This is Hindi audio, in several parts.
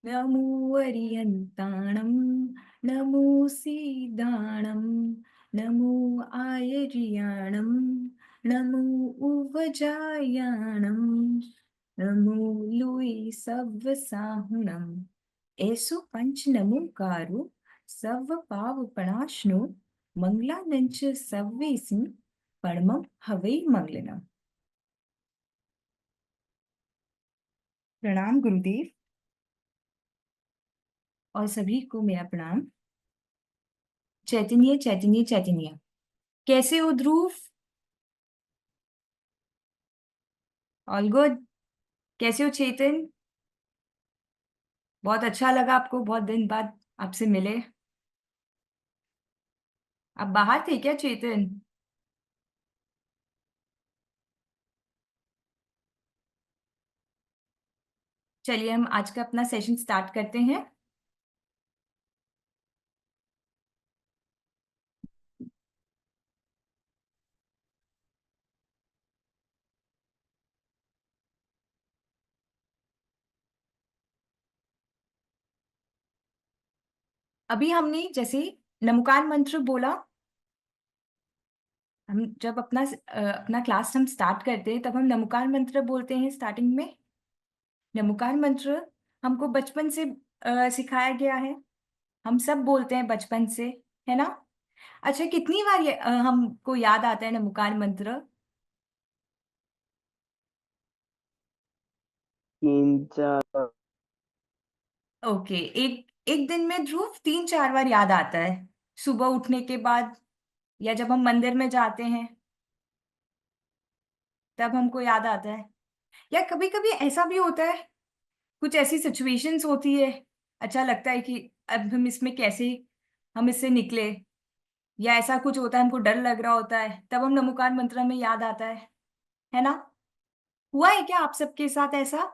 नमो अरिहन्ताणं नमो सीदाणं नमो आयर्याणं नमो उवजायाणं नमो लुई सव्वसाहुणं ऐसो पंच नमोकारो सव्व पावपणाश्नु मंगलानंच सव्वेसिं परमं हवै मंगलनम। प्रणाम गुरुदेव और सभी को मेरा प्रणाम। चैतन्य चैतन्य चैतन्य। कैसे हो ध्रुव? All good. कैसे हो चेतन? बहुत अच्छा लगा आपको बहुत दिन बाद आपसे मिले। आप बाहर थे क्या चेतन? चलिए हम आज का अपना सेशन स्टार्ट करते हैं। अभी हमने जैसे नमोकार मंत्र बोला। हम जब अपना क्लास हम स्टार्ट करते हैं तब हम नमोकार मंत्र बोलते हैं स्टार्टिंग में। नमोकार मंत्र हमको बचपन से सिखाया गया है। हम सब बोलते हैं बचपन से, है ना? अच्छा, कितनी बार हमको याद आता है नमोकार मंत्र? तीन चार। ओके, एक एक दिन में ध्रुव 3-4 बार याद आता है। सुबह उठने के बाद या जब हम मंदिर में जाते हैं तब हमको याद आता है। या कभी कभी ऐसा भी होता है, कुछ ऐसी सिचुएशंस होती है, अच्छा लगता है कि अब हम इसमें कैसे हम इससे निकले, या ऐसा कुछ होता है हमको डर लग रहा होता है तब हम नमोकार मंत्र में याद आता है ना? हुआ है क्या आप सबके साथ ऐसा?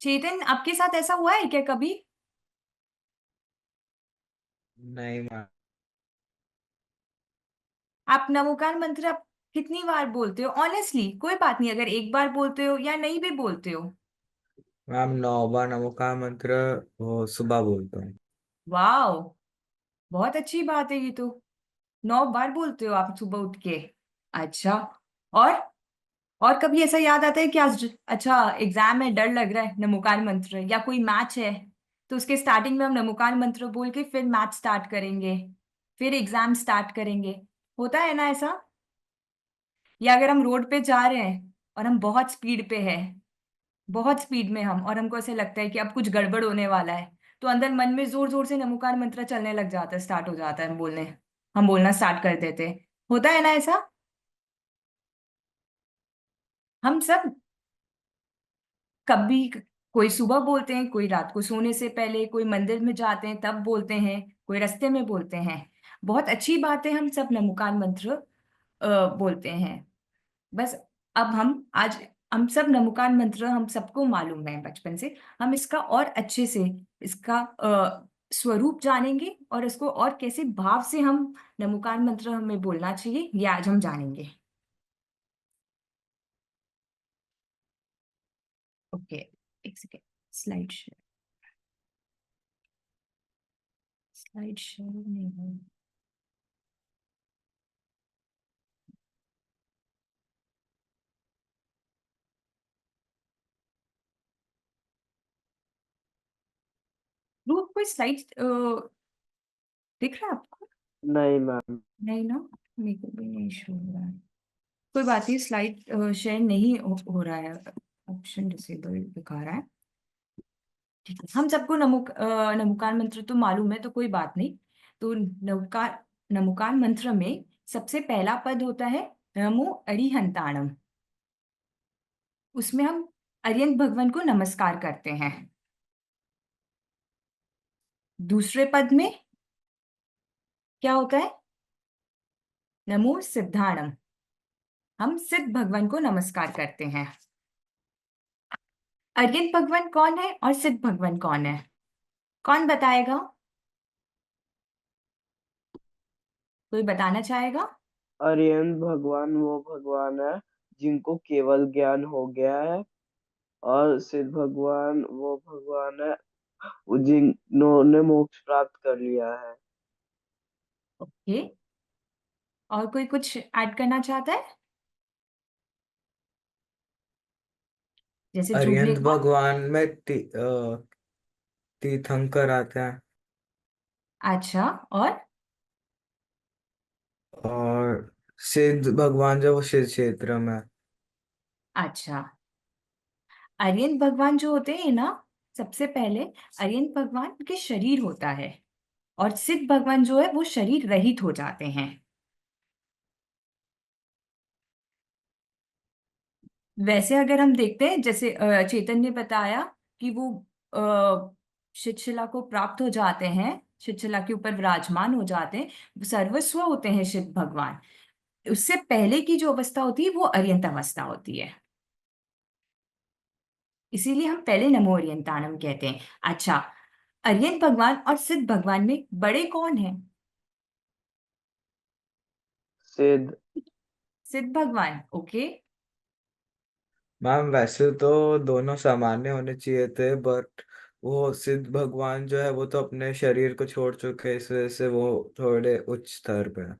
चेतन, आपके साथ ऐसा हुआ है क्या कभी? नहीं मैम। आप नमोकार मंत्र आप कितनी बार बोलते हो ऑनेस्टली? कोई बात नहीं अगर एक बार बोलते हो या नहीं भी बोलते हो। मैम 9 बार नमोकार मंत्र वो सुबह बोलता हूँ। वाह, बहुत अच्छी बात है ये तो। 9 बार बोलते हो आप सुबह उठ के? अच्छा। और और कभी ऐसा याद आता है कि आज अच्छा एग्जाम है, डर लग रहा है, नमोकार मंत्र, या कोई मैच है तो उसके स्टार्टिंग में हम नमोकार मंत्र बोल के फिर मैच स्टार्ट करेंगे, फिर एग्जाम स्टार्ट करेंगे। होता है ना ऐसा? या अगर हम रोड पे जा रहे हैं और हम बहुत स्पीड पे हैं, बहुत स्पीड में हम, और हमको ऐसे लगता है कि अब कुछ गड़बड़ होने वाला है, तो अंदर मन में जोर जोर से नमोकार मंत्र चलने लग जाता है, स्टार्ट हो जाता है, हम बोलना स्टार्ट कर देते हैं। होता है ना ऐसा? हम सब कभी, कोई सुबह बोलते हैं, कोई रात को सोने से पहले, कोई मंदिर में जाते हैं तब बोलते हैं, कोई रास्ते में बोलते हैं। बहुत अच्छी बात है, हम सब नमोकार मंत्र बोलते हैं। बस अब आज हम सब नमोकार मंत्र हम सबको मालूम है बचपन से। हम इसका और अच्छे से इसका स्वरूप जानेंगे और इसको और कैसे भाव से हम नमोकार मंत्र हमें बोलना चाहिए ये आज हम जानेंगे। ओके, एक second. Slide share, slide share नहीं हो। रूप कोई स्लाइड दिख रहा है आपको? नहीं मैम। नहीं ना, मेरे को भी नहीं शो हो रहा है। कोई बात नहीं, स्लाइड शेयर नहीं हो रहा है, ऑप्शन डिसेबल दिखा रहा है। ठीक है, हम सबको नमोकार मंत्र तो मालूम है तो कोई बात नहीं। तो नमोकार नमोकार मंत्र में सबसे पहला पद होता है नमो अरिहंताणम। उसमें हम अरिहंत भगवान को नमस्कार करते हैं। दूसरे पद में क्या होता है? नमो सिद्धाणम। हम सिद्ध भगवान को नमस्कार करते हैं। अरिहंत भगवान कौन है और सिद्ध भगवान कौन है? कौन बताएगा? कोई बताना चाहेगा? अरिहंत भगवान वो भगवान है जिनको केवल ज्ञान हो गया है। और सिद्ध भगवान वो भगवान है जिन्होंने मोक्ष प्राप्त कर लिया है। ओके। और कोई कुछ ऐड करना चाहता है? जैसे जुबले अरिहंत का। भगवान में तीर्थंकर आते हैं। अच्छा। और और सिद्ध भगवान जो वो शिव क्षेत्र में। अच्छा, आर्यन भगवान जो होते हैं ना, सबसे पहले आर्यन भगवान के शरीर होता है, और सिद्ध भगवान जो है वो शरीर रहित हो जाते हैं। वैसे अगर हम देखते हैं, जैसे चेतन ने बताया कि वो शिवशिला को प्राप्त हो जाते हैं, शिवशिला के ऊपर विराजमान हो जाते हैं, सर्वस्व होते हैं शिव भगवान। उससे पहले की जो अवस्था होती है वो अर्यंत अवस्था होती है। इसीलिए हम पहले नमो अर्यंताणम कहते हैं। अच्छा, अर्यंत भगवान और सिद्ध भगवान में बड़े कौन हैं? सिद्ध। सिद्ध भगवान। ओके। मैम वैसे तो दोनों सामान्य होने चाहिए थे, बट वो सिद्ध भगवान जो है वो तो अपने शरीर को छोड़ चुके हैं, इस वजह से वो थोड़े उच्च स्तर पे है।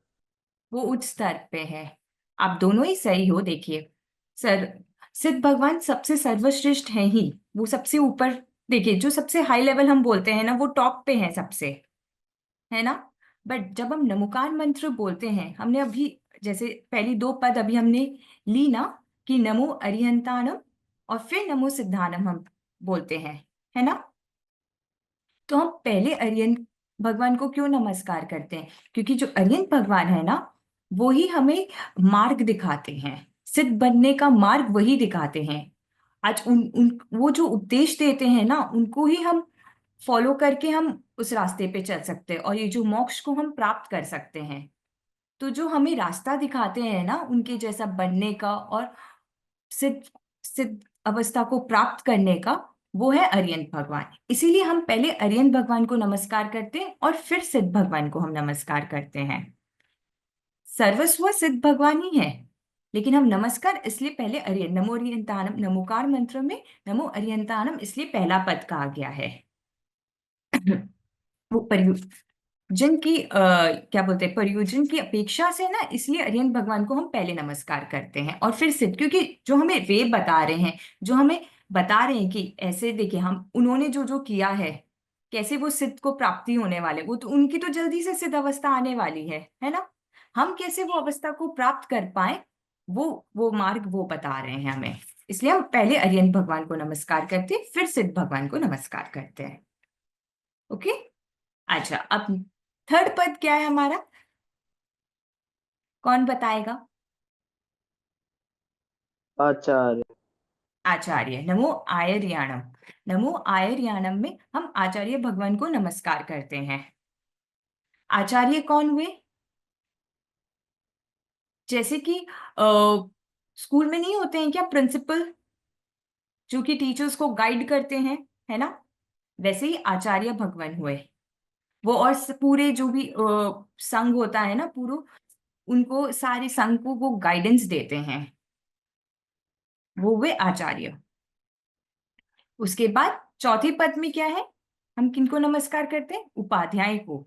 वो उच्च स्तर पे है। आप दोनों ही सही हो। देखिए सर, सिद्ध भगवान सबसे सर्वश्रेष्ठ है ही, वो सबसे ऊपर। देखिए, जो सबसे हाई लेवल हम बोलते हैं ना, वो टॉप पे है सबसे, है ना। बट जब हम नमोकार मंत्र बोलते हैं, हमने अभी जैसे पहली दो पद अभी हमने ली ना, कि नमो अरिहंताणम और फिर नमो सिद्धानम हम बोलते हैं, है ना। तो हम पहले अरिहंत भगवान को क्यों नमस्कार करते हैं? क्योंकि जो अरिहंत भगवान है ना, वो ही हमें मार्ग दिखाते हैं, सिद्ध बनने का मार्ग वही दिखाते हैं। आज उन उन वो जो उपदेश देते हैं ना, उनको ही हम फॉलो करके हम उस रास्ते पे चल सकते हैं, और ये जो मोक्ष को हम प्राप्त कर सकते हैं। तो जो हमें रास्ता दिखाते हैं ना उनके जैसा बनने का, और सिद्ध सिद्ध अवस्था को प्राप्त करने का, वो है अरियंत भगवान। इसीलिए हम पहले अरियंत भगवान को नमस्कार करते हैं और फिर सिद्ध भगवान को हम नमस्कार करते हैं। सर्वस्व सिद्ध भगवान ही है, लेकिन हम नमस्कार इसलिए पहले अरियन नमो अरियंतानम, नमोकार मंत्र में नमो अरियंतानम इसलिए पहला पद कहा गया है। वो जिनकी क्या बोलते हैं, प्रयोजन की अपेक्षा से ना, इसलिए अरिहंत भगवान को हम पहले नमस्कार करते हैं और फिर सिद्ध, क्योंकि जो हमें वे बता रहे हैं, जो हमें बता रहे हैं कि ऐसे देखिए हम उन्होंने जो जो किया है, कैसे वो सिद्ध को प्राप्ति होने वाले, वो तो उनकी तो जल्दी से सिद्ध अवस्था आने वाली है ना। हम कैसे वो अवस्था को प्राप्त कर पाए, वो मार्ग वो बता रहे हैं हमें। इसलिए हम पहले अरिहंत भगवान को नमस्कार करते हैं, फिर सिद्ध भगवान को नमस्कार करते हैं। ओके। अच्छा, अब थर्ड पद क्या है हमारा? कौन बताएगा? आचार्य। आचार्य। नमो आयर्याणम। नमो आयर्याणम में हम आचार्य भगवान को नमस्कार करते हैं। आचार्य कौन हुए? जैसे कि स्कूल में नहीं होते हैं क्या प्रिंसिपल, जो कि टीचर्स को गाइड करते हैं, है ना। वैसे ही आचार्य भगवान हुए वो, और पूरे जो भी संघ होता है ना, पूरा उनको सारे संघ को वो गाइडेंस देते हैं, वो हुए आचार्य। उसके बाद चौथे पद में क्या है? हम किनको नमस्कार करते हैं? उपाध्याय को।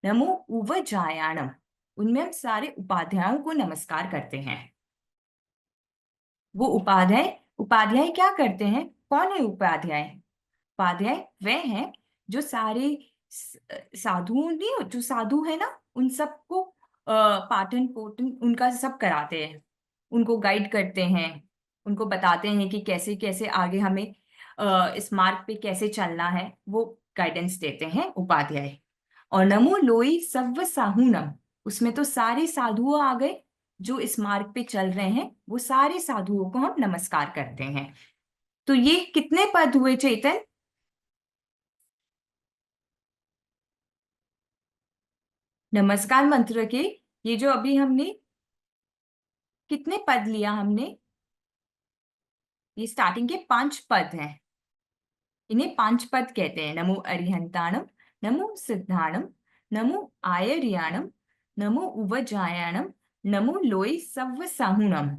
नमो उवजायाणम। उनमें हम सारे उपाध्यायों को नमस्कार करते हैं। वो उपाध्याय, उपाध्याय क्या करते हैं? कौन है उपाध्याय? उपाध्याय वे हैं जो सारे साधुओं, नहीं जो साधु है ना, उन सबको पाठन पोटन उनका सब कराते हैं, उनको गाइड करते हैं, उनको बताते हैं कि कैसे कैसे आगे हमें इस मार्ग पे कैसे चलना है, वो गाइडेंस देते हैं उपाध्याय। और नमो लोई सव्व साहूनम, उसमें तो सारे साधुओं आ गए जो इस मार्ग पे चल रहे हैं, वो सारे साधुओं को हम नमस्कार करते हैं। तो ये कितने पद हुए चेतन? नमस्कार मंत्र के ये जो अभी हमने कितने पद लिया हमने? ये स्टार्टिंग के 5 पद हैं, इन्हें 5 पद कहते हैं। नमो अरिहंताणम, नमो सिद्धाणम, नमो आयर्याणम, नमो उवजायाणम, नमो लोई सव्व साहुणम।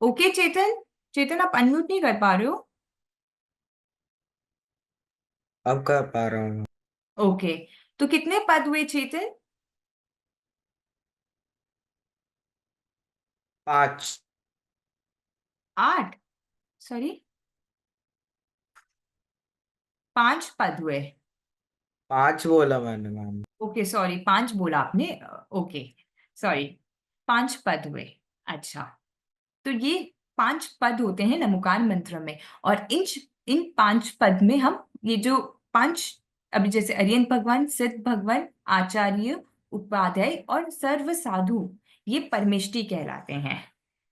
ओके चेतन? चेतन आप अनम्यूट नहीं कर पा रहे हो? अब कर पा रहा हूँ। ओके, तो कितने पद हुए चेतन? 5। 8? सॉरी, 5 पद हुए। 5 बोला मैंने मैम। ओके सॉरी, 5 बोला आपने। ओके सॉरी, 5 पद हुए। अच्छा, तो ये 5 पद होते हैं नमोकार मंत्र में। और इन 5 पद में हम ये जो 5, अभी जैसे अरियंत भगवान, सिद्ध भगवान, आचार्य, उपाध्याय और सर्व साधु, ये परमेष्टि कहलाते हैं।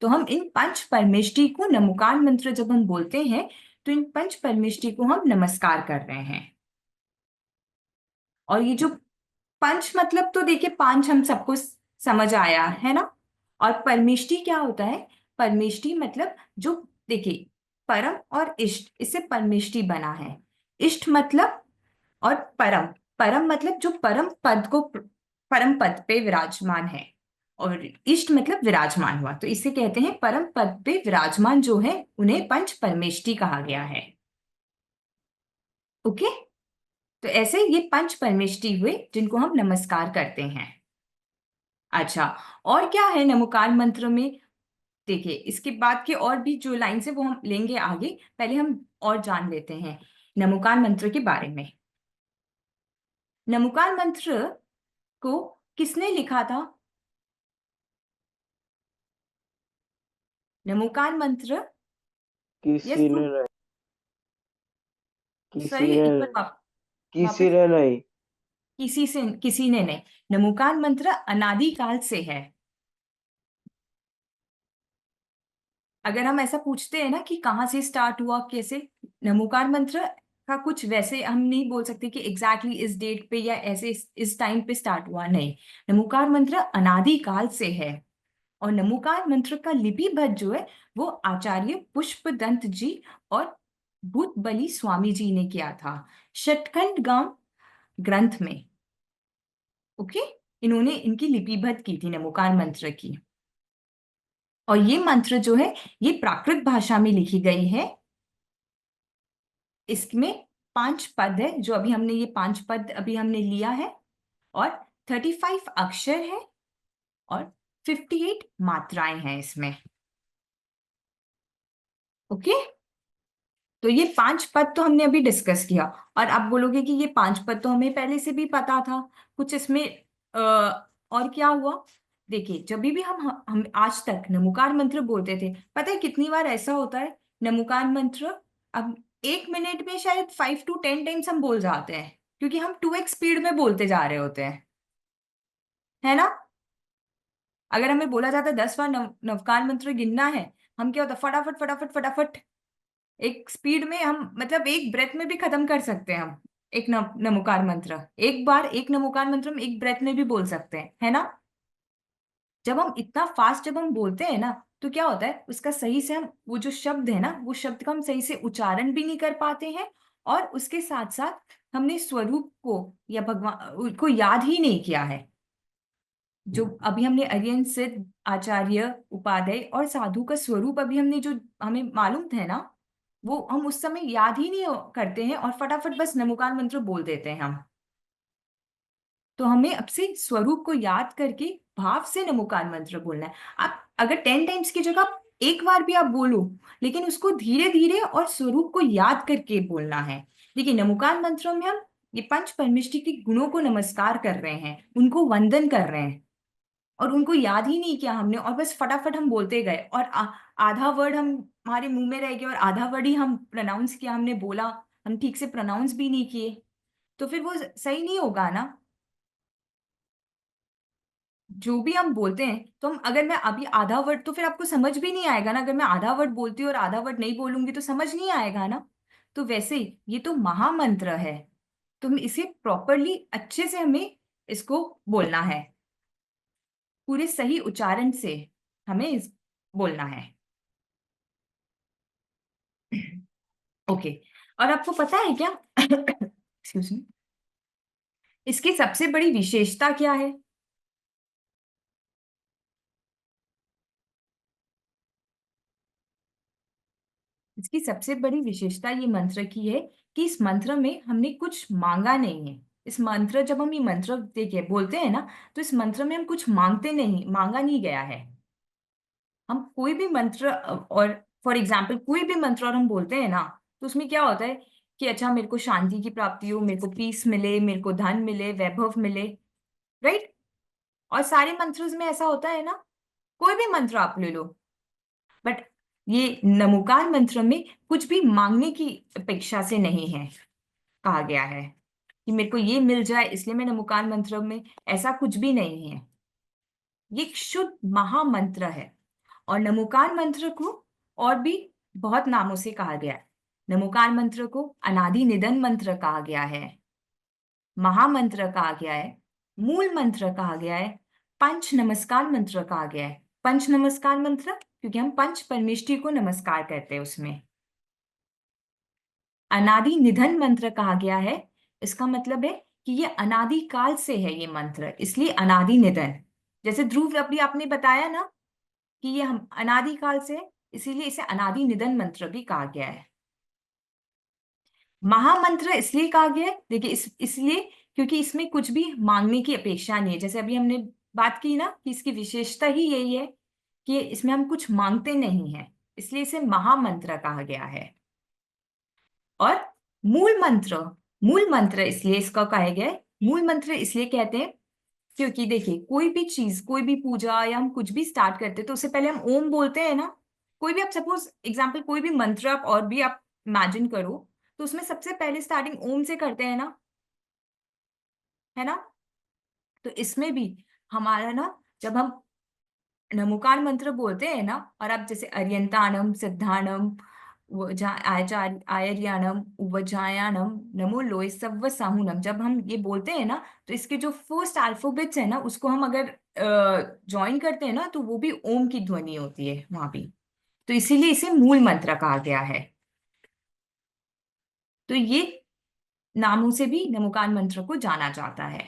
तो हम इन 5 परमेष्टि को नमोकार मंत्र जब हम बोलते हैं तो इन 5 परमेष्टि को हम नमस्कार कर रहे हैं। और ये जो पंच मतलब तो देखिए, 5 हम सबको समझ आया है ना। और परमेष्टि क्या होता है? परमेष्टि मतलब जो, देखिए, परम और इष्ट, इससे परमेष्टि बना है। इष्ट मतलब, और परम, परम मतलब जो परम पद को, परम पद पे विराजमान है। और इष्ट मतलब विराजमान हुआ, तो इसे कहते हैं परम पद पे विराजमान जो है उन्हें पंच परमेष्टि कहा गया है। ओके, तो ऐसे ये पंच परमेष्टि हुए जिनको हम नमस्कार करते हैं। अच्छा, और क्या है नमोकार मंत्र में? देखिए, इसके बाद के और भी जो लाइन है वो हम लेंगे आगे, पहले हम और जान लेते हैं नमोकार मंत्र के बारे में। नमोकार मंत्र को किसने लिखा था? नमोकार मंत्र, यस, किसी ने नहीं, किसी सही, ने एक बार नहीं, किसी वापस, ने नहीं। किसी ने नहीं। नमोकार मंत्र अनादिकाल से है। अगर हम ऐसा पूछते हैं ना कि कहाँ से स्टार्ट हुआ, कैसे, नमोकार मंत्र का कुछ वैसे हम नहीं बोल सकते कि एग्जैक्टली इस डेट पे या ऐसे इस टाइम पे स्टार्ट हुआ, नहीं। नमोकार मंत्र अनादिकाल से है। और नमोकार मंत्र का लिपिबद्ध जो है वो आचार्य पुष्पदंत जी और भूत बली स्वामी जी ने किया था, शतखंड गांव ग्रंथ में। ओके, इन्होंने इनकी लिपिबद्ध की थी नमोकार मंत्र की। और ये मंत्र जो है ये प्राकृत भाषा में लिखी गई है। इसमें 5 पद है, जो अभी हमने ये 5 पद अभी हमने लिया है। और 35 अक्षर है और 58 मात्राएं हैं इसमें। ओके, तो ये 5 पद तो हमने अभी डिस्कस किया। और आप बोलोगे कि ये 5 पद तो हमें पहले से भी पता था, कुछ इसमें और क्या हुआ? देखिए, जब भी हम आज तक नमोकार मंत्र बोलते थे, पता है कितनी बार ऐसा होता है नमोकार मंत्र, अब 1 मिनट में शायद 5 to 10 टाइम्स हम बोल जाते हैं, क्योंकि हम 2x स्पीड में बोलते जा रहे होते हैं, है ना। अगर हमें बोला जाता है 10 बार नवकार मंत्र गिनना है, हम क्या होता, फटाफट फटाफट फटाफट, एक स्पीड में हम, मतलब एक ब्रेथ में भी खत्म कर सकते हैं हम एक नमोकार मंत्र। एक बार एक नमोकार मंत्र हम एक ब्रेथ में भी बोल सकते हैं, है ना। जब हम इतना फास्ट जब हम बोलते हैं ना, तो क्या होता है, उसका सही से हम वो जो शब्द है ना, वो शब्द का हम सही से उच्चारण भी नहीं कर पाते हैं। और उसके साथ साथ हमने स्वरूप को या भगवान को याद ही नहीं किया है। जो अभी हमने अरियन, सिद्ध, आचार्य, उपाध्याय और साधु का स्वरूप अभी हमने जो हमें मालूम थे ना, वो हम उस समय याद ही नहीं करते हैं और फटाफट बस नमोकार मंत्र बोल देते हैं हम। तो हमें अब से स्वरूप को याद करके भाव से नमोकार मंत्र बोलना है। आप अगर 10 टाइम्स की जगह एक बार भी आप बोलो, लेकिन उसको धीरे धीरे और स्वरूप को याद करके बोलना है। देखिए, नमोकार मंत्र में हम ये पंच परमेष्टि के गुणों को नमस्कार कर रहे हैं, उनको वंदन कर रहे हैं। और उनको याद ही नहीं किया हमने, और बस फटाफट हम बोलते गए, और आधा वर्ड हम हमारे मुंह में रह गया और आधा वर्ड ही हम प्रोनाउंस किया, हमने बोला, हम ठीक से प्रोनाउंस भी नहीं किए, तो फिर वो सही नहीं होगा ना। जो भी हम बोलते हैं, तो हम, अगर मैं अभी आधा वर्ड, तो फिर आपको समझ भी नहीं आएगा ना। अगर मैं आधा वर्ड बोलती हूँ और आधा वर्ड नहीं बोलूंगी तो समझ नहीं आएगा ना। तो वैसे ही ये तो महामंत्र है, तो हम इसे प्रॉपरली अच्छे से हमें इसको बोलना है, पूरे सही उच्चारण से हमें बोलना है। ओके, और आपको पता है क्या एक्सक्यूज मी, इसकी सबसे बड़ी विशेषता क्या है? इसकी सबसे बड़ी विशेषता ये मंत्र की है कि इस मंत्र में हमने कुछ मांगा नहीं है। इस मंत्र, जब हम ये मंत्र देखिए बोलते हैं ना, तो इस मंत्र में हम कुछ मांगते नहीं, मांगा नहीं गया है। हम कोई भी मंत्र और फॉर एग्जाम्पल कोई भी मंत्र और हम बोलते हैं ना, तो उसमें क्या होता है कि अच्छा मेरे को शांति की प्राप्ति हो, मेरे को पीस मिले, मेरे को धन मिले, वैभव मिले, राइट। और सारे मंत्रों में ऐसा होता है ना, कोई भी मंत्र आप ले लो। बट ये नमोकार मंत्र में कुछ भी मांगने की अपेक्षा से नहीं है कहा गया है कि मेरे को ये मिल जाए इसलिए मैं नमोकार मंत्र में, ऐसा कुछ भी नहीं है। ये एक शुद्ध महामंत्र है। और नमोकार मंत्र को और भी बहुत नामों से कहा गया है। नमोकार मंत्र को अनादि निधन मंत्र कहा गया है, महामंत्र कहा गया है, मूल मंत्र कहा गया है, पंच नमस्कार मंत्र कहा गया है। पंच नमस्कार मंत्र क्योंकि हम पंच परमेष्टि को नमस्कार करते हैं उसमें। अनादि निधन मंत्र कहा गया है, इसका मतलब है कि ये अनादि काल से है ये मंत्र, इसलिए अनादि निधन। जैसे ध्रुव अभी आपने बताया ना कि ये हम अनादि काल से है, इसीलिए इसे अनादि निधन मंत्र भी कहा गया है। महामंत्र इसलिए कहा गया है, देखिए इसलिए क्योंकि इसमें कुछ भी मांगने की अपेक्षा नहीं है। जैसे अभी हमने बात की ना कि इसकी विशेषता ही यही है कि इसमें हम कुछ मांगते नहीं हैं, इसलिए इसे महामंत्र कहा गया है। और मूल मंत्र, मूल मंत्र इसलिए इसका कहा गया है, मूल मंत्र इसलिए कहते हैं क्योंकि देखिए कोई भी चीज, कोई भी पूजा या हम कुछ भी स्टार्ट करते हैं तो उससे पहले हम ओम बोलते हैं ना। कोई भी आप सपोज एग्जाम्पल कोई भी मंत्र आप और भी आप इमेजिन करो, तो उसमें सबसे पहले स्टार्टिंग ओम से करते हैं ना, है ना। तो इसमें भी हमारा ना, जब हम नमोकार मंत्र बोलते हैं ना, और आप जैसे अर्यंताणम सिद्धाणम आचार्य आयर्याणम उवजायाणम नमो लोय सव्व साहुनम, जब हम ये बोलते हैं ना, तो इसके जो फर्स्ट अल्फाबेट्स है ना उसको हम अगर ज्वाइन करते हैं ना, तो वो भी ओम की ध्वनि होती है वहां भी। तो इसीलिए इसे मूल मंत्र कहा गया है। तो ये नामों से भी नमोकार मंत्र को जाना जाता है।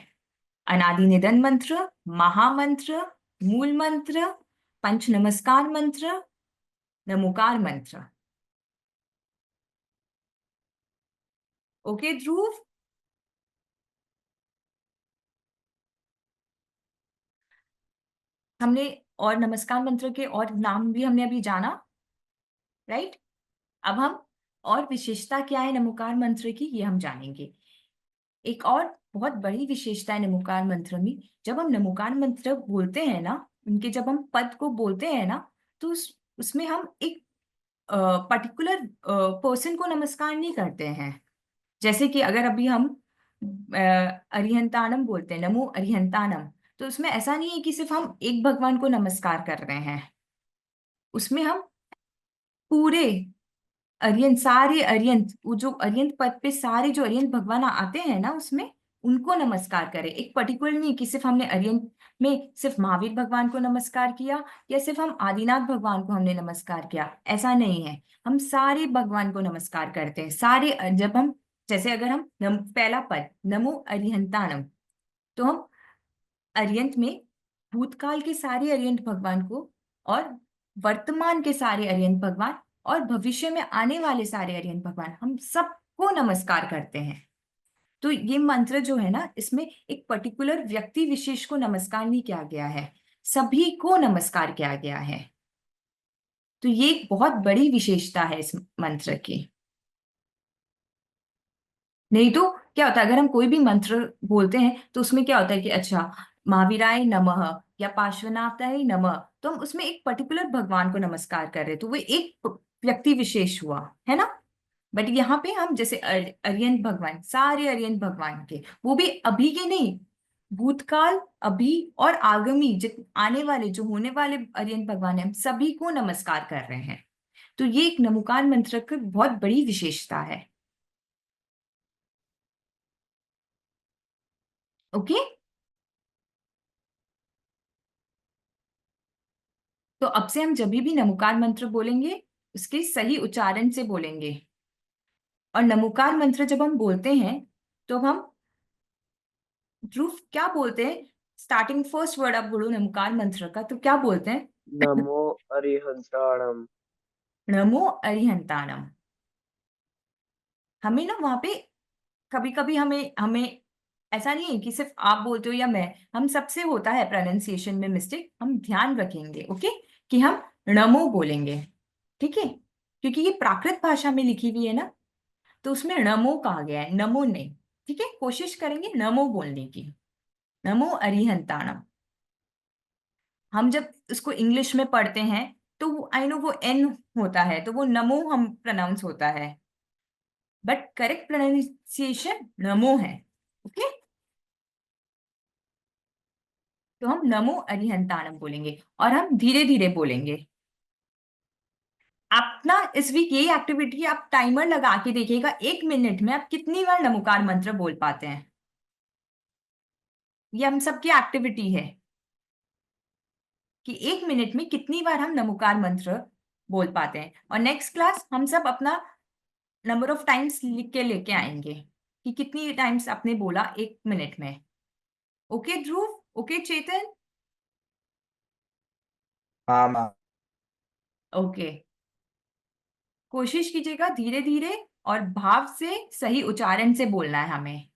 अनादि निधन मंत्र, महामंत्र, मूल मंत्र, पंच नमस्कार मंत्र, नमोकार मंत्र। ओके ध्रुव। हमने और नमस्कार मंत्र के और नाम भी हमने अभी जाना, राइट। अब हम और विशेषता क्या है नमोकार मंत्र की ये हम जानेंगे। एक और बहुत बड़ी विशेषता है नमोकार मंत्र में, जब हम नमोकार मंत्र बोलते हैं ना, उनके जब हम पद को बोलते हैं ना, तो उसमें हम एक पर्टिकुलर पर्सन को नमस्कार नहीं करते हैं। जैसे कि अगर अभी हम अरिहंताणम बोलते हैं, नमो अरिहंताणम, तो उसमें ऐसा नहीं है कि सिर्फ हम एक भगवान को नमस्कार कर रहे हैं। उसमें हम पूरे अरियंत, सारे अरियंत, वो जो अरियंत पद पे सारे जो अरियंत भगवान आते हैं ना, उसमें उनको नमस्कार करें। एक पर्टिकुलर नहीं कि सिर्फ हमने अरियंत में सिर्फ महावीर भगवान को नमस्कार किया या सिर्फ हम आदिनाथ भगवान को हमने नमस्कार किया, ऐसा नहीं है। हम सारे भगवान को नमस्कार करते हैं, सारे। जब हम जैसे अगर हम पहला पद नमो अरिहंताणम, तो हम अरियंत में भूतकाल के सारे अरियंत भगवान को, और वर्तमान के सारे अरियंत भगवान, और भविष्य में आने वाले सारे अरियंत भगवान, हम सबको नमस्कार करते हैं। तो ये मंत्र जो है ना, इसमें एक पर्टिकुलर व्यक्ति विशेष को नमस्कार नहीं किया गया है, सभी को नमस्कार किया गया है। तो ये एक बहुत बड़ी विशेषता है इस मंत्र की। नहीं तो क्या होता है, अगर हम कोई भी मंत्र बोलते हैं तो उसमें क्या होता है कि अच्छा महावीराय नमः या पार्श्वनाथाय नमः, तो हम उसमें एक पर्टिकुलर भगवान को नमस्कार कर रहे हैं, तो वो एक व्यक्ति विशेष हुआ, है ना। बट यहाँ पे हम जैसे अरियंत भगवान, सारे अरियंत भगवान के, वो भी अभी के नहीं, भूतकाल, अभी और आगामी आने वाले जो होने वाले अरियंत भगवान है, हम सभी को नमस्कार कर रहे हैं। तो ये एक नमोकार मंत्र की बहुत बड़ी विशेषता है। ओके। तो अब से हम जब भी नमोकार मंत्र बोलेंगे उसके सही उच्चारण से बोलेंगे। और नमोकार मंत्र जब हम बोलते हैं तो हम ध्रुव क्या बोलते हैं, स्टार्टिंग फर्स्ट वर्ड आप बोलो नमोकार मंत्र का, तो क्या बोलते हैं? नमो अरिहंताणम। नमो अरिहंताणम। हमें ना वहां पे कभी कभी हमें हमें ऐसा नहीं है कि सिर्फ आप बोलते हो या मैं, हम सबसे होता है प्रोनाउंसिएशन में मिस्टेक, हम ध्यान रखेंगे ओके कि हम नमो बोलेंगे, ठीक है, क्योंकि ये प्राकृत भाषा में लिखी हुई है ना, तो उसमें नमो कहा गया है, नमो नहीं। ठीक है, कोशिश करेंगे नमो बोलने की, नमो अरिहंताणम। हम जब इसको इंग्लिश में पढ़ते हैं तो आई नो वो एन होता है, तो वो नमो हम प्रोनाउंस होता है, बट करेक्ट प्रोनाउंसिएशन नमो है। ओके, तो हम नमो अरिहंताणम बोलेंगे और हम धीरे धीरे बोलेंगे। आप ना इस वीक यही एक्टिविटी आप टाइमर लगा के देखिएगा, 1 मिनट में आप कितनी बार नमोकार मंत्र बोल पाते हैं। ये हम सबकी एक्टिविटी है कि 1 मिनट में कितनी बार हम नमोकार मंत्र बोल पाते हैं। और नेक्स्ट क्लास हम सब अपना नंबर ऑफ टाइम्स लिख के लेके आएंगे कि कितनी टाइम्स आपने बोला 1 मिनट में। ओके ध्रुव, ओके चेतन, हाँ मैम। ओके। कोशिश कीजिएगा धीरे धीरे और भाव से सही उच्चारण से बोलना है हमें।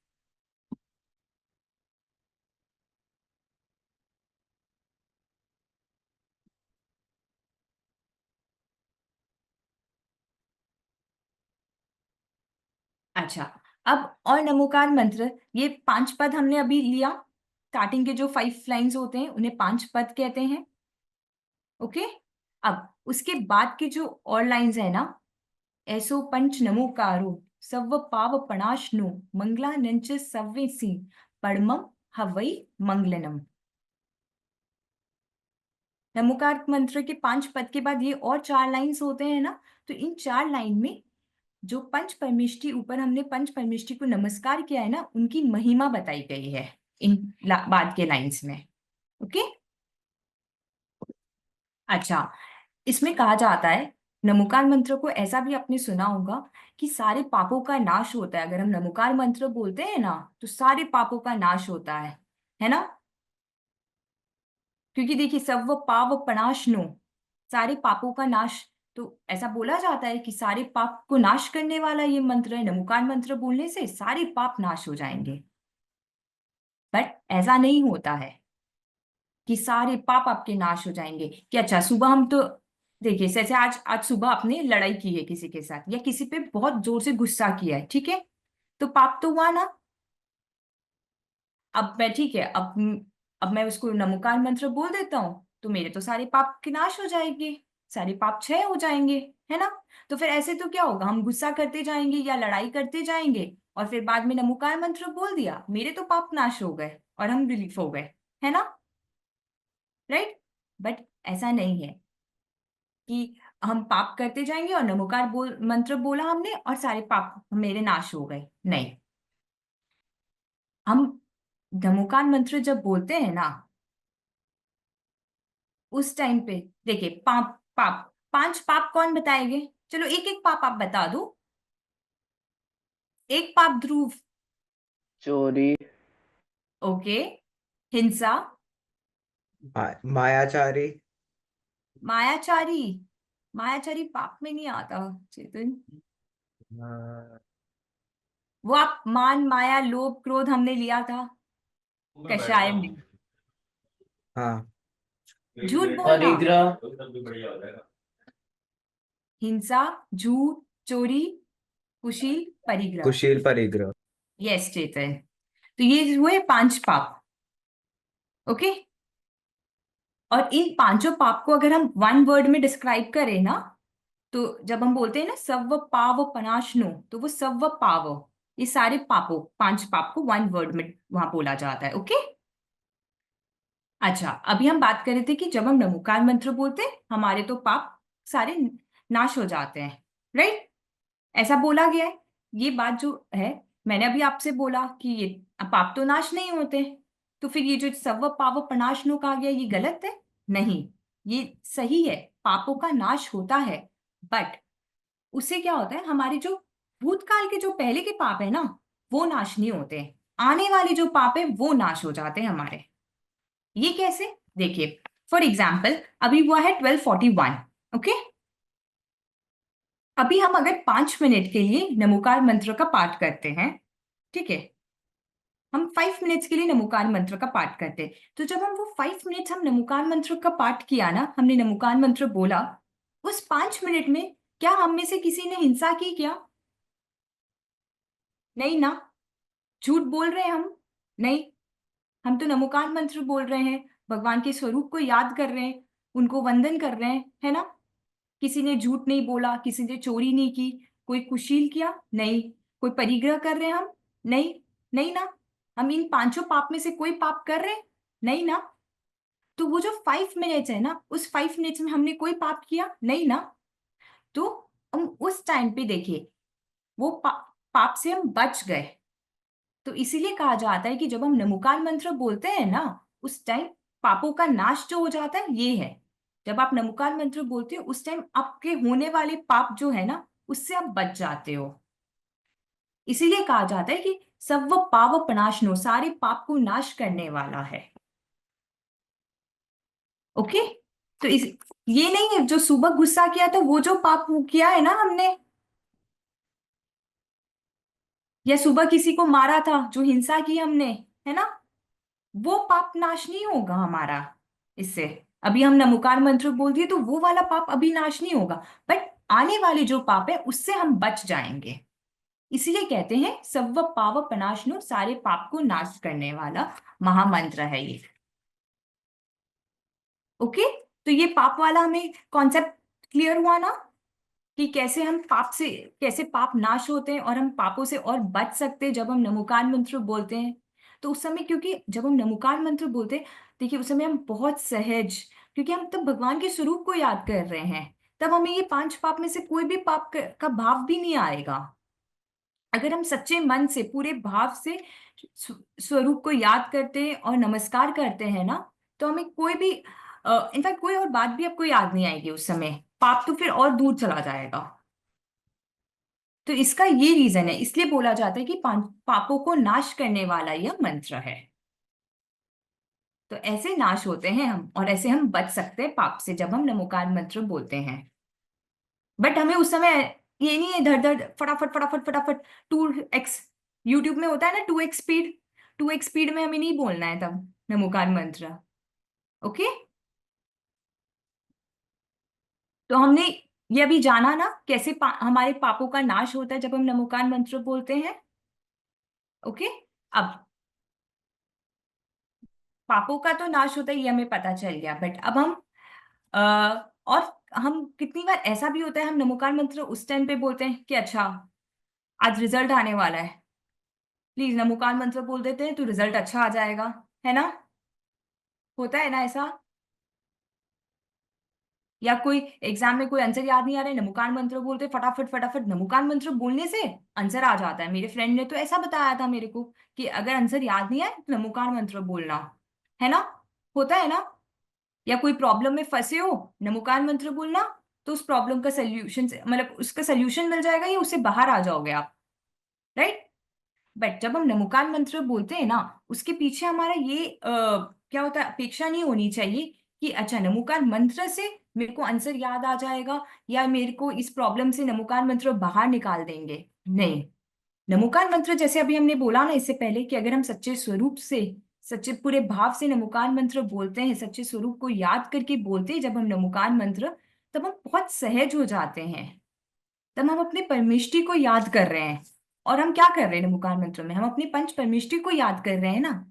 अच्छा, अब और नमोकार मंत्र, ये 5 पद हमने अभी लिया, स्टार्टिंग के जो 5 लाइन्स होते हैं उन्हें 5 पद कहते हैं। ओके, अब उसके बाद के जो और लाइन्स है ना, ऐसो पंच नमोकारो सव्व पाव पणाशनु मंगला नंच सव्वेसी पड़मम हवई मंगलनम। नमोकार मंत्र के 5 पद के बाद ये और 4 लाइन्स होते हैं ना, तो इन 4 लाइन में जो पंच परमेष्टि, ऊपर हमने पंच परमेष्टि को नमस्कार किया है ना, उनकी महिमा बताई गई है इन बाद के लाइंस में। ओके, अच्छा, इसमें कहा जाता है नमोकार मंत्र को, ऐसा भी आपने सुना होगा कि सारे पापों का नाश होता है। अगर हम नमोकार मंत्र बोलते हैं ना तो सारे पापों का नाश होता है ना, क्योंकि देखिए सर्व पाप प्रणाशनो, सारे पापों का नाश, तो ऐसा बोला जाता है कि सारे पाप को नाश करने वाला ये मंत्र है, नमोकार मंत्र बोलने से सारे पाप नाश हो जाएंगे। बट ऐसा नहीं होता है कि सारे पाप आपके नाश हो जाएंगे कि अच्छा सुबह हम तो, देखिए जैसे आज आज सुबह आपने लड़ाई की है किसी के साथ या किसी पे बहुत जोर से गुस्सा किया है, ठीक है, तो पाप तो हुआ ना। अब मैं, ठीक है, अब मैं उसको नमोकार मंत्र बोल देता हूँ तो मेरे तो सारे पाप के नाश हो जाएंगे, सारे पाप क्षय हो जाएंगे, है ना। तो फिर ऐसे तो क्या होगा, हम गुस्सा करते जाएंगे या लड़ाई करते जाएंगे और फिर बाद में नमोकार मंत्र बोल दिया, मेरे तो पाप नाश हो गए और हम रिलीफ हो गए, है ना, राइट। बट ऐसा नहीं है कि हम पाप करते जाएंगे और नमोकार मंत्र बोला हमने और सारे पाप मेरे नाश हो गए, नहीं। हम नमोकार मंत्र जब बोलते हैं ना, उस टाइम पे देखिए पाप पाप 5 पाप कौन बताएंगे, चलो एक एक पाप आप बता दो। एक पाप ध्रुव, चोरी, ओके, हिंसा, मायाचारी। मायाचारी, मायाचारी पाप में नहीं आता चेतन, हाँ। वो आप मान माया लोभ क्रोध हमने लिया था कषाय में। हाँ। झूठ बोलना, परिग्रह, हिंसा, झूठ, चोरी, कुशील, परिग्रह। कुशील परिग्रह। यस चेतन, तो ये हुए 5 पाप। ओके, और इन 5 पाप को अगर हम 1 वर्ड में डिस्क्राइब करें ना, तो जब हम बोलते हैं ना सव्व पाव पनाशनो, तो वो सव्व पाव, ये सारे पापों 5 पाप को 1 वर्ड में वहां बोला जाता है। ओके, अच्छा, अभी हम बात कर रहे थे कि जब हम नमोकार मंत्र बोलते हैं हमारे तो पाप सारे नाश हो जाते हैं, राइट, ऐसा बोला गया है। ये बात जो है, मैंने अभी आपसे बोला कि ये पाप तो नाश नहीं होते, तो फिर ये जो सव्व पाप प्रनाशनो कहा गया ये गलत है? नहीं, ये सही है, पापों का नाश होता है, बट उससे क्या होता है, हमारे जो भूतकाल के जो पहले के पाप है ना वो नाश नहीं होते, आने वाले जो पाप है वो नाश हो जाते हैं हमारे। ये कैसे, देखिए फॉर एग्जाम्पल अभी हुआ है 1241, ओके, अभी हम अगर 5 मिनट के लिए नमोकार मंत्र का पाठ करते हैं, ठीक है, हम 5 मिनट्स के लिए नमोकार मंत्र का पाठ करते हैं, तो जब हम वो 5 मिनट्स हम नमोकार मंत्र का पाठ किया ना, हमने नमोकार मंत्र बोला, उस 5 मिनट में क्या हम में से किसी ने हिंसा की क्या? नहीं ना। झूठ बोल रहे हैं हम? नहीं। हम तो नमोकार मंत्र बोल रहे हैं, भगवान के स्वरूप को याद कर रहे हैं, उनको वंदन कर रहे हैं, है ना? किसी ने झूठ नहीं बोला, किसी ने चोरी नहीं की, कोई कुशील किया नहीं, कोई परिग्रह कर रहे हैं हम? नहीं। नहीं ना। हम इन पांचों पाप में से कोई पाप कर रहे हैं? नहीं ना। तो वो जो 5 मिनट्स है ना, उस 5 मिनट्स में हमने कोई पाप किया नहीं ना। तो हम उस टाइम पे देखिए, वो पाप से हम बच गए। तो इसीलिए कहा जाता है कि जब हम नमोकार मंत्र बोलते हैं ना, उस टाइम पापों का नाश जो हो जाता है ये है। जब आप नमोकार मंत्र बोलते हो उस टाइम आपके होने वाले पाप जो है ना, उससे आप बच जाते हो। इसीलिए कहा जाता है कि सव्व पाव प्रनाशनो, सारे पाप को नाश करने वाला है। ओके। तो इस ये नहीं है जो सुबह गुस्सा किया था वो जो पाप किया है ना हमने, या सुबह किसी को मारा था, जो हिंसा की हमने, है ना, वो पाप नाश नहीं होगा हमारा इससे। अभी हम नमोकार मंत्र बोल दिए तो वो वाला पाप अभी नाश नहीं होगा, बट आने वाले जो पाप है उससे हम बच जाएंगे। इसीलिए कहते हैं सव्व पाव प्रनाशनो, सारे पाप को नाश करने वाला महामंत्र है ये। ओके। तो ये पाप वाला हमें कॉन्सेप्ट क्लियर हुआ ना, कि कैसे हम पाप से, कैसे पाप नाश होते हैं और हम पापों से और बच सकते हैं जब हम नमोकार मंत्र बोलते हैं। तो उस समय, क्योंकि जब हम नमोकार मंत्र बोलते हैं, देखिए उस समय हम बहुत सहज, क्योंकि हम तब भगवान के स्वरूप को याद कर रहे हैं, तब हमें ये 5 पाप में से कोई भी पाप का भाव भी नहीं आएगा। अगर हम सच्चे मन से, पूरे भाव से स्वरूप को याद करते हैं और नमस्कार करते हैं ना, तो हमें कोई भी, इनफैक्ट कोई और बात भी आपको याद नहीं आएगी उस समय, पाप तो फिर और दूर चला जाएगा। तो इसका ये रीजन है, इसलिए बोला जाता है कि पापों को नाश करने वाला यह मंत्र है। तो ऐसे नाश होते हैं हम, और ऐसे हम बच सकते हैं पाप से जब हम नमोकार मंत्र बोलते हैं। बट हमें उस समय ये नहीं है धड़ धड़ फटाफट फटाफट फटाफट 2x, यूट्यूब में होता है ना 2x स्पीड, 2x स्पीड में हमें नहीं बोलना है तब नमोकार मंत्र। ओके। तो हमने ये अभी जाना ना कैसे हमारे पापों का नाश होता है जब हम नमोकार मंत्र बोलते हैं। ओके। अब पापों का तो नाश होता है ये हमें पता चल गया, बट अब हम और हम कितनी बार ऐसा भी होता है हम नमोकार मंत्र उस टाइम पे बोलते हैं कि अच्छा आज रिजल्ट आने वाला है, प्लीज नमोकार मंत्र बोल देते हैं तो रिजल्ट अच्छा आ जाएगा, है ना? होता है ना ऐसा? या कोई एग्जाम में कोई आंसर याद नहीं आ रहा है, नमोकार मंत्र बोलते फटाफट फटाफट, नमोकार मंत्र बोलने से आंसर आ जाता है। मेरे फ्रेंड ने तो ऐसा बताया था मेरे को कि अगर आंसर याद नहीं आए तो नमोकार मंत्र बोलना, है ना? होता है ना? या कोई प्रॉब्लम में फंसे हो, नमोकार मंत्र बोलना, तो उस प्रॉब्लम का सोल्यूशन, मतलब उसका सोल्यूशन मिल जाएगा या उससे बाहर आ जाओगे आप, राइट? बट जब हम नमोकार मंत्र बोलते हैं ना, उसके पीछे हमारा ये क्या होता है, अपेक्षा नहीं होनी चाहिए कि अच्छा नमोकार मंत्र से मेरे को आंसर याद आ जाएगा या मेरे को इस प्रॉब्लम से नमोकार मंत्र बाहर निकाल देंगे। नहीं। नमोकार मंत्र जैसे अभी हमने बोला ना इससे पहले, कि अगर हम सच्चे स्वरूप से, सच्चे पूरे भाव से नमोकार मंत्र बोलते हैं, सच्चे स्वरूप को याद करके बोलते हैं जब हम नमोकार मंत्र, तब हम बहुत सहज हो जाते हैं। तब हम अपने परमेष्टि को याद कर रहे हैं। और हम क्या कर रहे हैं नमोकार मंत्र में, हम अपने पंच परमेष्टि को याद कर रहे हैं ना,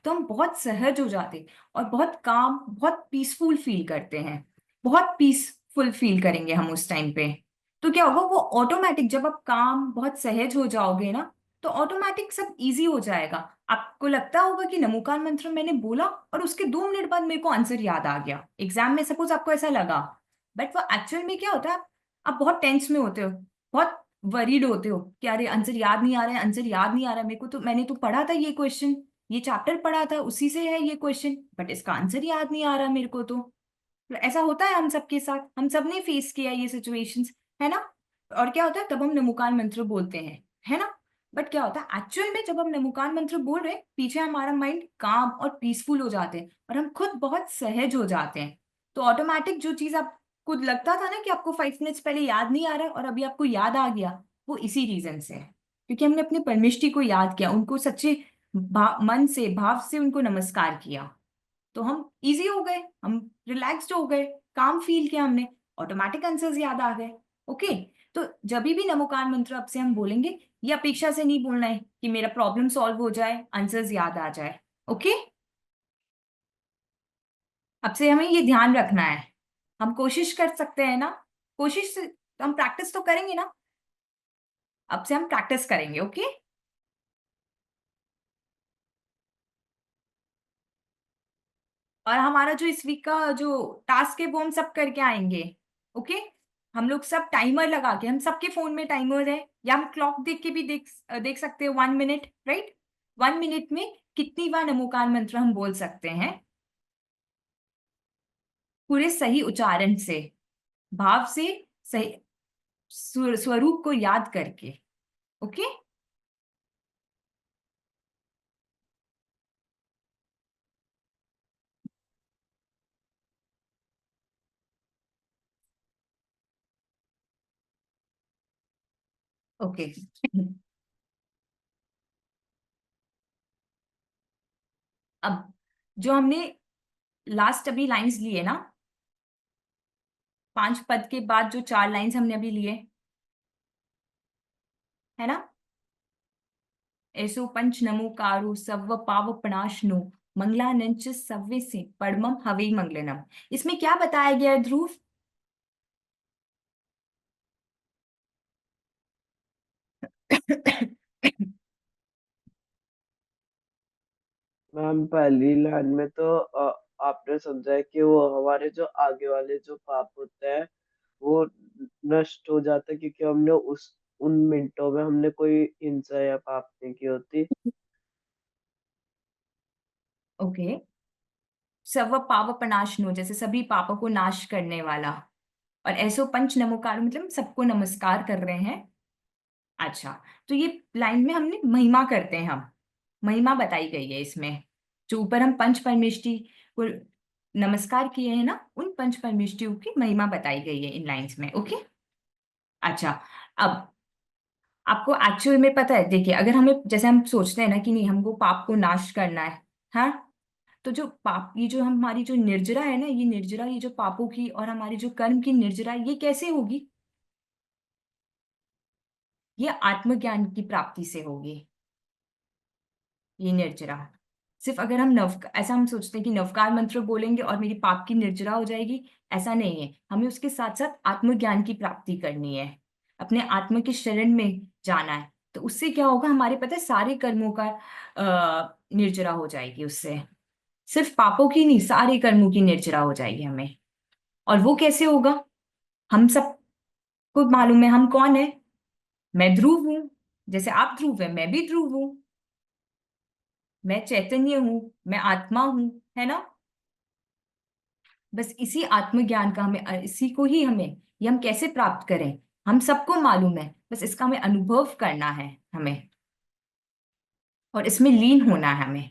तो हम बहुत सहज हो जाते हैं और बहुत काम, बहुत पीसफुल फील करते हैं। बहुत पीसफुल फील करेंगे हम उस टाइम पे। तो क्या होगा, वो ऑटोमेटिक, जब आप काम बहुत सहज हो जाओगे ना, तो ऑटोमेटिक सब इजी हो जाएगा। आपको लगता होगा कि नमोकार मंत्र मैंने बोला और उसके 2 मिनट बाद मेरे को आंसर याद आ गया, एग्जाम में सपोज आपको ऐसा लगा, बट वो एक्चुअल में क्या होता है, आप बहुत टेंस में होते हो, बहुत वरीड होते हो कि अरे आंसर याद नहीं आ रहा है, आंसर याद नहीं आ रहा है मेरे को, तो मैंने तो पढ़ा था ये क्वेश्चन, ये चैप्टर पढ़ा था उसी से है ये क्वेश्चन, बट इसका आंसर याद नहीं आ रहा मेरे को। तो ऐसा होता है हम सबके साथ, हम सब ने फेस किया ये सिचुएशंस, है ना? और क्या होता है, तब हम नमोकार मंत्र बोलते हैं, है ना? बट क्या होता है एक्चुअल में, जब हम नमोकार मंत्र बोल रहे हैं, पीछे हमारा माइंड काम और पीसफुल हो जाते हैं और हम खुद बहुत सहज हो जाते हैं। तो ऑटोमेटिक जो चीज आप आपको लगता था ना कि आपको 5 मिनट्स पहले याद नहीं आ रहा है और अभी आपको याद आ गया, वो इसी रीजन से है, क्योंकि हमने अपने परमेष्टि को याद किया, उनको सच्चे मन से, भाव से उनको नमस्कार किया। तो हम इजी हो गए, हम रिलैक्स्ड हो गए, काम फील किया हमने, ऑटोमेटिक आंसर्स याद आ गए। ओके। तो जब भी नमोकार मंत्र आपसे हम बोलेंगे, ये अपेक्षा से नहीं बोलना है कि मेरा प्रॉब्लम सॉल्व हो जाए, आंसर्स याद आ जाए। ओके। अब से हमें ये ध्यान रखना है। हम कोशिश कर सकते हैं ना, कोशिश से हम प्रैक्टिस तो करेंगे ना, अब से हम प्रैक्टिस करेंगे। ओके। और हमारा जो इस वीक का जो टास्क है वो हम सब करके आएंगे। ओके। हम लोग सब टाइमर लगा के, हम सबके फोन में टाइमर है, या हम क्लॉक देख के भी देख सकते हैं, 1 मिनट, राइट। 1 मिनट में कितनी बार नमोकार मंत्र हम बोल सकते हैं, पूरे सही उच्चारण से, भाव से, सही स्वरूप को याद करके। ओके। ओके। अब जो हमने लास्ट अभी लाइंस लिए ना, 5 पद के बाद जो 4 लाइंस हमने अभी लिए, है ना, ऐसो पंच नमोकारो सव्व पाव प्रणाशनो मंगलानंच सव्वे से परमम हवे मंगलनम। इसमें क्या बताया गया है ध्रुव? मैम पहली लाइन में तो आपने समझा है कि वो हमारे जो आगे वाले जो पाप होते हैं वो नष्ट हो जाता है, क्योंकि हमने उस उन मिनटों में हमने कोई हिंसा या पाप नहीं की होती। ओके। सव्व पाव प्रणाशनो, जैसे सभी पापों को नाश करने वाला, और ऐसो पंच नमोकार मतलब सबको नमस्कार कर रहे हैं। अच्छा, तो ये लाइन में हमने महिमा करते हैं, हम महिमा बताई गई है इसमें। जो ऊपर हम पंच परमेष्टि को नमस्कार किए हैं ना, उन पंच परमेष्टियों की महिमा बताई गई है इन लाइंस में। ओके। अच्छा। अब आपको एक्चुअल में पता है, देखिए, अगर हमें, जैसे हम सोचते हैं ना कि नहीं हमको पाप को नाश करना है, हाँ, तो जो पाप, ये जो हमारी जो निर्जरा है ना, ये निर्जरा, ये जो पापों की और हमारी जो कर्म की निर्जरा, ये कैसे होगी? ये आत्मज्ञान की प्राप्ति से होगी, ये निर्जरा। सिर्फ अगर हम ऐसा हम सोचते हैं कि नवकार मंत्र बोलेंगे और मेरी पाप की निर्जरा हो जाएगी, ऐसा नहीं है। हमें उसके साथ साथ आत्मज्ञान की प्राप्ति करनी है, अपने आत्मा के शरण में जाना है। तो उससे क्या होगा, हमारे पता है सारे कर्मों का निर्जरा हो जाएगी उससे। सिर्फ पापों की नहीं, सारे कर्मों की निर्जरा हो जाएगी हमें। और वो कैसे होगा? हम सबको मालूम है हम कौन है। मैं ध्रुव हूं, जैसे आप ध्रुव है, मैं भी ध्रुव हूं। मैं चैतन्य हूं, मैं आत्मा हूं, है ना। बस इसी आत्मज्ञान का हमें, इसी को ही हमें, ये हम कैसे प्राप्त करें, हम सबको मालूम है, बस इसका हमें अनुभव करना है हमें, और इसमें लीन होना है हमें,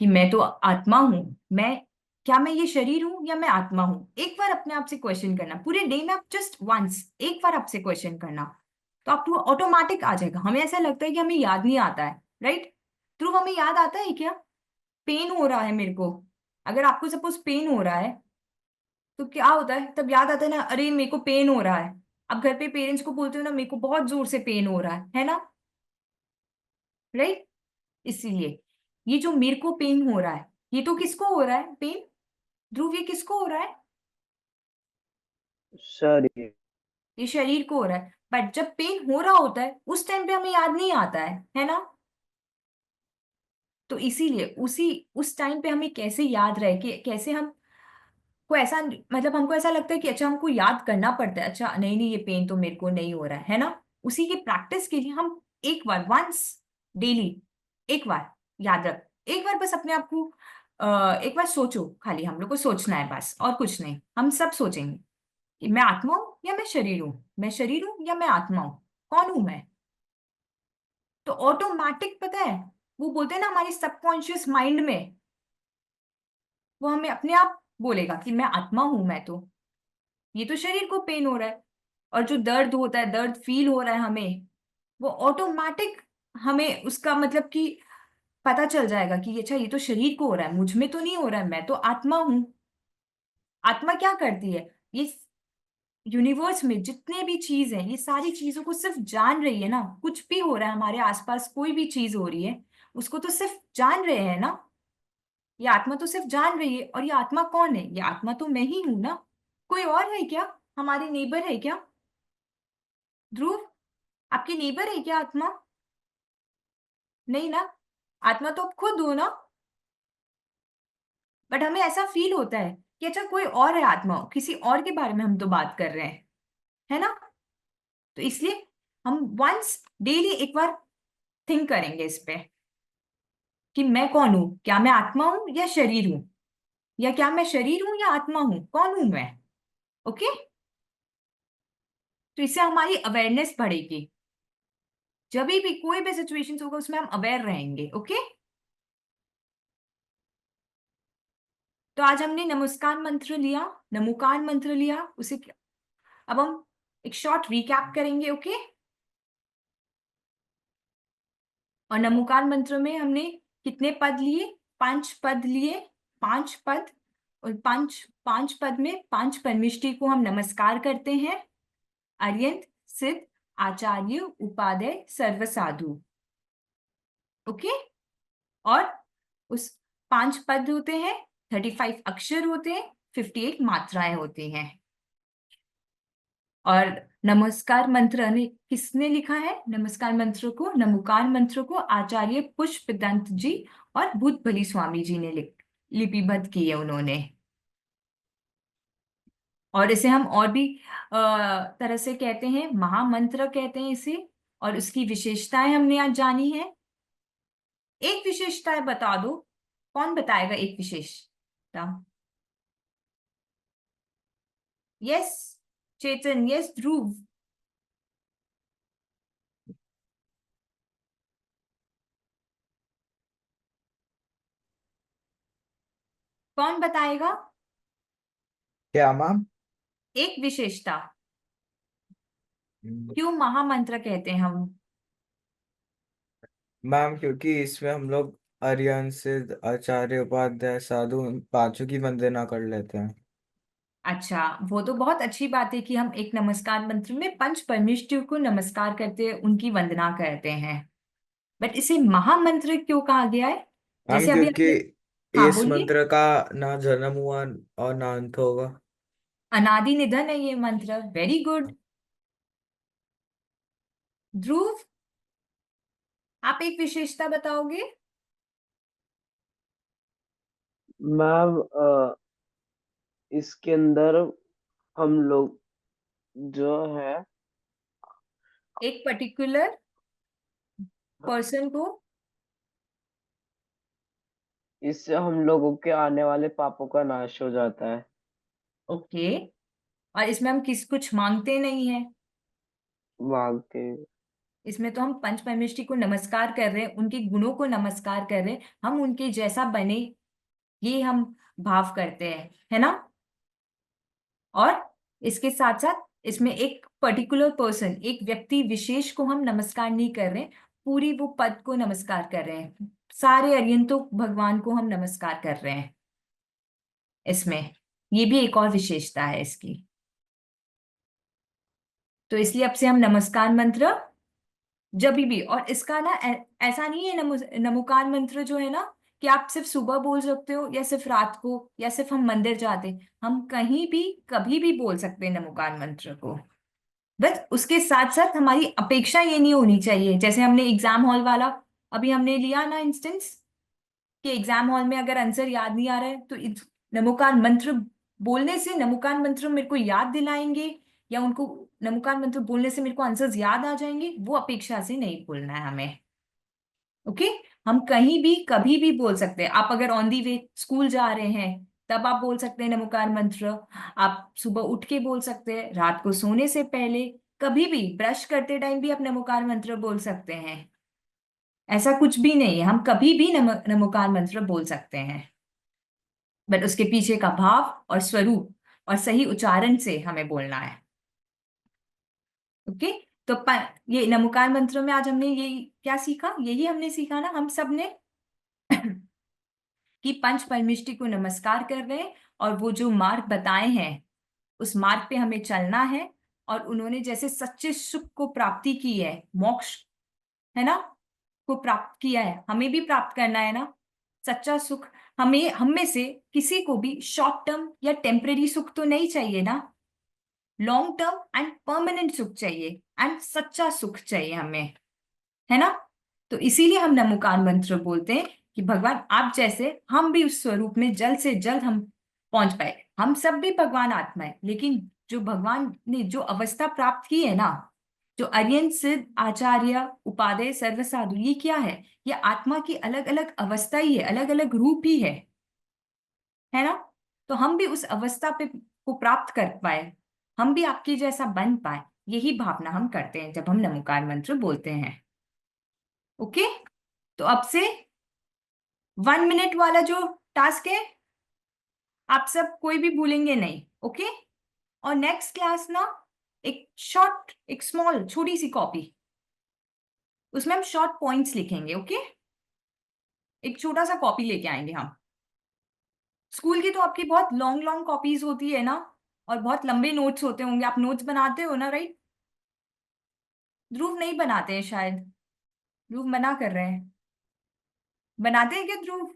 कि मैं तो आत्मा हूं। मैं, क्या मैं ये शरीर हूं या मैं आत्मा हूं? एक बार अपने आप से क्वेश्चन करना, पूरे डे में आप जस्ट वंस एक बार आपसे क्वेश्चन करना, तो आपको ऑटोमेटिक आ जाएगा। हमें ऐसा लगता है कि हमें याद नहीं आता है, राइट। ध्रुव, हमें याद आता है क्या? पेन हो रहा है मेरे को, अगर आपको सपोज पेन हो रहा है, तो क्या होता है तब? याद आता है ना, अरे मेरे को पेन हो रहा है। अब घर पे पेरेंट्स को बोलते हो ना, मेरे को बहुत जोर से पेन हो रहा है ना, राइट। इसीलिए ये जो मेरे को पेन हो रहा है, ये तो किसको हो रहा है पेन? ध्रुव, ये किसको हो रहा है? शरीर। ये शरीर को हो रहा है। बट जब पेन हो रहा होता है उस टाइम पे हमें याद नहीं आता है ना। तो इसीलिए उसी उस टाइम पे हमें कैसे याद रहे, कि कैसे हम को ऐसा, मतलब हमको ऐसा लगता है कि अच्छा हमको याद करना पड़ता है, अच्छा नहीं नहीं ये पेन तो मेरे को नहीं हो रहा है ना। उसी की प्रैक्टिस के लिए हम एक बार, वंस डेली, एक बार याद रख, एक बार बस अपने आप को एक बार सोचो, खाली हम लोग को सोचना है बस, और कुछ नहीं। हम सब सोचेंगे कि मैं आत्मा हूं या मैं शरीर हूं, मैं शरीर हूं या मैं आत्मा हूं, कौन हूं मैं? तो ऑटोमेटिक पता है, वो बोलते हैं ना हमारी सबकॉन्शियस माइंड में, वो हमें अपने आप बोलेगा कि मैं आत्मा हूं मैं तो। ये तो शरीर को पेन हो रहा है, और जो दर्द होता है, दर्द फील हो रहा है हमें, वो ऑटोमेटिक हमें उसका मतलब कि पता चल जाएगा कि अच्छा ये तो शरीर को हो रहा है, मुझ में तो नहीं हो रहा है, मैं तो आत्मा हूं। आत्मा क्या करती है? ये यूनिवर्स में जितने भी चीज हैं, ये सारी चीजों को सिर्फ जान रही है ना। कुछ भी हो रहा है हमारे आसपास, कोई भी चीज हो रही है, उसको तो सिर्फ जान रहे हैं ना। ये आत्मा तो सिर्फ जान रही है। और ये आत्मा कौन है? ये आत्मा तो मैं ही हूं ना। कोई और है क्या? हमारे नेबर है क्या? ध्रुव, आपके नेबर है क्या आत्मा? नहीं ना। आत्मा तो आप खुद हो ना। बट हमें ऐसा फील होता है कि अच्छा कोई और है आत्मा, किसी और के बारे में हम तो बात कर रहे हैं, है ना। तो इसलिए हम वंस डेली एक बार थिंक करेंगे इस पे कि मैं कौन हूं। क्या मैं आत्मा हूं या शरीर हूं? या क्या मैं शरीर हूं या आत्मा हूं? कौन हूं मैं? ओके। तो इससे हमारी अवेयरनेस बढ़ेगी। जब भी कोई भी सिचुएशन होगा उसमें हम अवेयर रहेंगे। ओके। तो आज हमने नमस्कार मंत्र लिया, नमोकार मंत्र लिया, उसे अब हम एक शॉर्ट रिकैप करेंगे। ओके। और नमोकार मंत्र में हमने कितने पद लिए? 5 पद लिए। 5 पद। और पांच पांच पद में 5 परमिष्टि को हम नमस्कार करते हैं। अर्यंत, सिद्ध, आचार्य, उपाध्याय, सर्व साधु। ओके। और उस 5 पद होते हैं, 35 अक्षर होते हैं, 58 मात्राएं होती हैं। और नमस्कार मंत्र ने किसने लिखा है? नमस्कार मंत्र को, नमोकार मंत्र को आचार्य पुष्प दंत जी और भूत बली स्वामी जी ने लिपिबद्ध की है उन्होंने। और इसे हम और भी तरह से कहते हैं, महामंत्र कहते हैं इसे। और उसकी विशेषताएं हमने आज जानी है। एक विशेषता बता दो, कौन बताएगा एक विशेषता? यस चेतन, यस ध्रुव। कौन बताएगा क्या मैम? एक विशेषता? हम्म, क्यों महामंत्र कहते हैं हम? मैम क्योंकि इसमें हम लोग आर्यन सिद्ध आचार्य उपाध्याय साधु इन पांचों की वंदना कर लेते हैं। अच्छा, वो तो बहुत अच्छी बात है कि हम एक नमस्कार मंत्र में पंच परमेष्ठियों को नमस्कार करते हैं, उनकी वंदना करते हैं। बट इसे महामंत्र क्यों कहा गया है? मैम जैसे अभी क्योंकि हमने, हाँ इस बोलिए। मंत्र का ना जन्म हुआ और ना अंत होगा। अनादि निधन है ये मंत्र। Very good. ध्रुव, आप एक विशेषता बताओगे? मैम इसके अंदर हम लोग जो है एक पर्टिकुलर पर्सन को, इससे हम लोगों के आने वाले पापों का नाश हो जाता है। ओके। और इसमें हम कुछ मांगते नहीं है। मांगते इसमें तो हम पंच परमेष्ठि को नमस्कार कर रहे हैं, उनके गुणों को नमस्कार कर रहे हैं, हम उनके जैसा बने, ये हम भाव करते हैं, है ना। और इसके साथ साथ इसमें एक पर्टिकुलर पर्सन, एक व्यक्ति विशेष को हम नमस्कार नहीं कर रहे हैं, पूरी वो पद को नमस्कार कर रहे हैं। सारे अर्यंतों भगवान को हम नमस्कार कर रहे हैं इसमें। ये भी एक और विशेषता है इसकी। तो इसलिए अब से हम नमस्कार मंत्र जब भी, और इसका ना ऐसा नहीं है नमोकार मंत्र जो है ना कि आप सिर्फ सुबह बोल सकते हो या सिर्फ रात को या सिर्फ हम मंदिर जाते, हम कहीं भी कभी भी बोल सकते हैं नमोकार मंत्र को। बस उसके साथ साथ हमारी अपेक्षा ये नहीं होनी चाहिए, जैसे हमने एग्जाम हॉल वाला अभी हमने लिया ना इंस्टेंस, कि एग्जाम हॉल में अगर आंसर याद नहीं आ रहा है तो नमोकार मंत्र बोलने से नमोकार मंत्र मेरे को याद दिलाएंगे, या उनको नमोकार मंत्र बोलने से मेरे को आंसर्स याद आ जाएंगे, वो अपेक्षा से नहीं बोलना है हमें। ओके। हम कहीं भी कभी भी बोल सकते हैं। आप अगर ऑन दी वे स्कूल जा रहे हैं तब आप बोल सकते हैं नमोकार मंत्र। आप सुबह उठ के बोल सकते हैं, रात को सोने से पहले, कभी भी ब्रश करते टाइम भी आप नमोकार मंत्र बोल सकते हैं। ऐसा कुछ भी नहीं है, हम कभी भी नमोकार मंत्र बोल सकते हैं। बट उसके पीछे का भाव और स्वरूप और सही उच्चारण से हमें बोलना है। ओके, तो ये नमोकार मंत्रों में आज हमने यही क्या सीखा, यही हमने सीखा ना हम सब ने कि पंच परमेष्टि को नमस्कार कर रहे हैं और वो जो मार्ग बताए हैं उस मार्ग पे हमें चलना है। और उन्होंने जैसे सच्चे सुख को प्राप्ति की है, मोक्ष है ना, को प्राप्त किया है, हमें भी प्राप्त करना है ना सच्चा सुख। हमें हम में से किसी को भी शॉर्ट टर्म या टेम्परेरी सुख तो नहीं चाहिए ना, लॉन्ग टर्म एंड परमानेंट सुख चाहिए, एंड सच्चा सुख चाहिए हमें, है ना। तो इसीलिए हम नमोकार मंत्र बोलते हैं कि भगवान आप जैसे हम भी उस स्वरूप में जल्द से जल्द हम पहुंच पाए। हम सब भी भगवान आत्मा है, लेकिन जो भगवान ने जो अवस्था प्राप्त की है ना, जो अर्यन सिद्ध आचार्य उपादेय सर्व साधु, ये क्या है, ये आत्मा की अलग अलग अवस्था ही है, अलग अलग रूप ही है ना। तो हम भी उस अवस्था पे को प्राप्त कर पाए, हम भी आपकी जैसा बन पाए, यही भावना हम करते हैं जब हम नमोकार मंत्र बोलते हैं। ओके, तो अब से 1 मिनट वाला जो टास्क है आप सब कोई भी भूलेंगे नहीं। ओके, और नेक्स्ट क्लास ना एक शॉर्ट, एक स्मॉल छोटी सी कॉपी, उसमें हम शॉर्ट पॉइंट्स लिखेंगे। ओके, एक छोटा सा कॉपी लेके आएंगे हम। स्कूल की तो आपकी बहुत लॉन्ग लॉन्ग कॉपीज होती है ना, और बहुत लंबे नोट्स होते होंगे, आप नोट्स बनाते हो ना, राइट। ध्रुव नहीं बनाते हैं शायद, ध्रुव मना कर रहे हैं, बनाते हैं क्या ध्रुव?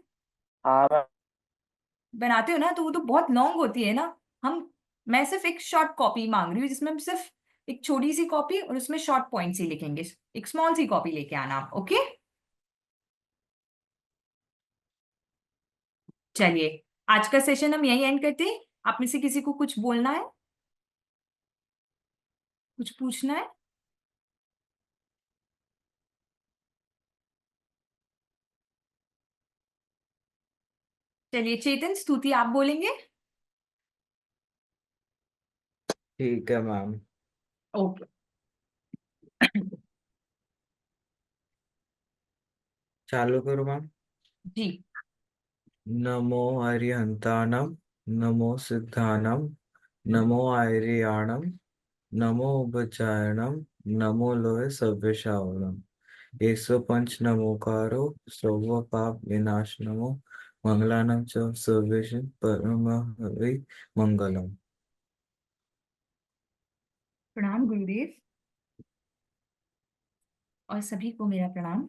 हाँ मैम। बनाते हो ना, तो वो तो बहुत लॉन्ग होती है ना। हम मैं सिर्फ एक शॉर्ट कॉपी मांग रही हूँ जिसमें हम सिर्फ एक छोटी सी कॉपी और उसमें शॉर्ट पॉइंट्स ही लिखेंगे। एक स्मॉल सी कॉपी लेके आना आप। ओके, चलिए आज का सेशन हम यही एंड करते हैं। आप में से किसी को कुछ बोलना है, कुछ पूछना है? चलिए चेतन स्तुति आप बोलेंगे। ठीक है मैम। ओके। चालू करो मैम। जी। नमो अरिहंताणम, नमो सिद्धाणम, नमो आर्याणम, नमो उपचारणम, नमो लोहे सव्यसावरणम। 105 नमोकारो सर्व पाप विनाश नमो मंगलानां च सर्वेश परम हरि मंगलम। प्रणाम गुरुदेव, और सभी को मेरा प्रणाम।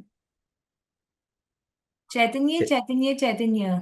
चैतन्य चैतन्य चैतन्य